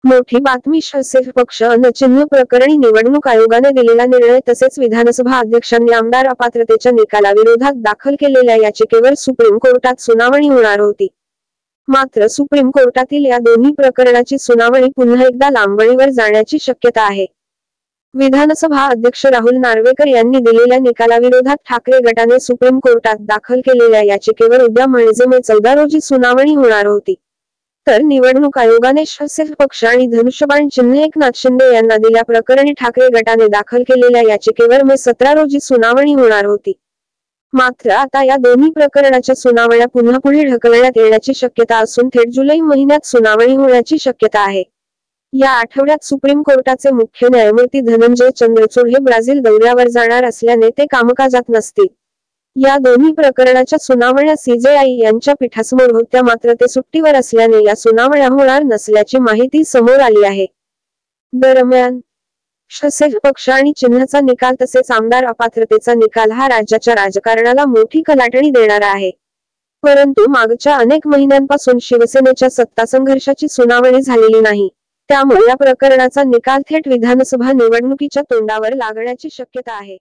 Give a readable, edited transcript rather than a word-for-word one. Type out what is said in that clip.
मोठी बातमी शिवसेना पक्ष अन चिन्ह प्रकरणी निवडणूक आयोगाने दिलेला निर्णय तसेच विधानसभा अध्यक्षांनी आमदार अपात्रतेच्या निकालाविरोधात दाखल केलेल्या याचिकेवर सुप्रीम कोर्टात सुनावणी होणार होती. मात्र सुप्रीम कोर्टातील या दोन्ही प्रकरणाची सुनावणी पुन्हा एकदा लांबणीवर जाण्याची शक्यता आहे. विधानसभा अध्यक्ष राहुल नार्वेकर यांनी दिलेल्या निकालाविरोधात ठाकरे गटाने सुप्रीम कोर्टात दाखल केलेल्या याचिकेवर उद्या म्हणजे मे 14 रोजी सुनावणी होणार होती. तर निवडणूक आयोगाने शिवसेना पक्ष आणि धनुष्यबाण चिन्ह एकनाथ शिंदे यांना दिल्या प्रकरणी ठाकरे गटाने दाखल केलेल्या याचिकेवर मे 17 रोजी सुनावणी होणार होती. मात्र आता या दोन्ही प्रकरणाच्या सुनावण्या पुन्हा पुढे ढकलण्यात येण्याची शक्यता असून थेट जुलै महिन्यात सुनावणी होण्याची शक्यता आहे. या आठवड्यात सुप्रीम कोर्टाचे मुख्य न्यायमूर्ती धनंजय चंद्रचूड हे ब्राझील दौऱ्यावर जाणार असल्याने ते कामकाजात नसतील. या दोन्ही प्रकरणाच्या सुनावण्या सीजेआय यांच्या पीठासमोर होत्या, मात्र ते सुट्टीवर असल्याने या सुनावण्या होणार नसल्याची माहिती समोर आली आहे. दरम्यान शिवसेना पक्ष आणि चिन्हाचा निकाल तसेच आमदार अपात्रतेचा निकाल हा राज्याच्या राजकारणाला मोठी कलाटणी देणारा आहे. परंतु मागच्या अनेक महिन्यांपासून शिवसेनेच्या सत्ता संघर्षाची सुनावणी झालेली नाही. त्यामुळे या प्रकरणाचा निकाल थेट विधानसभा निवडणुकीच्या तोंडावर लागण्याची शक्यता आहे.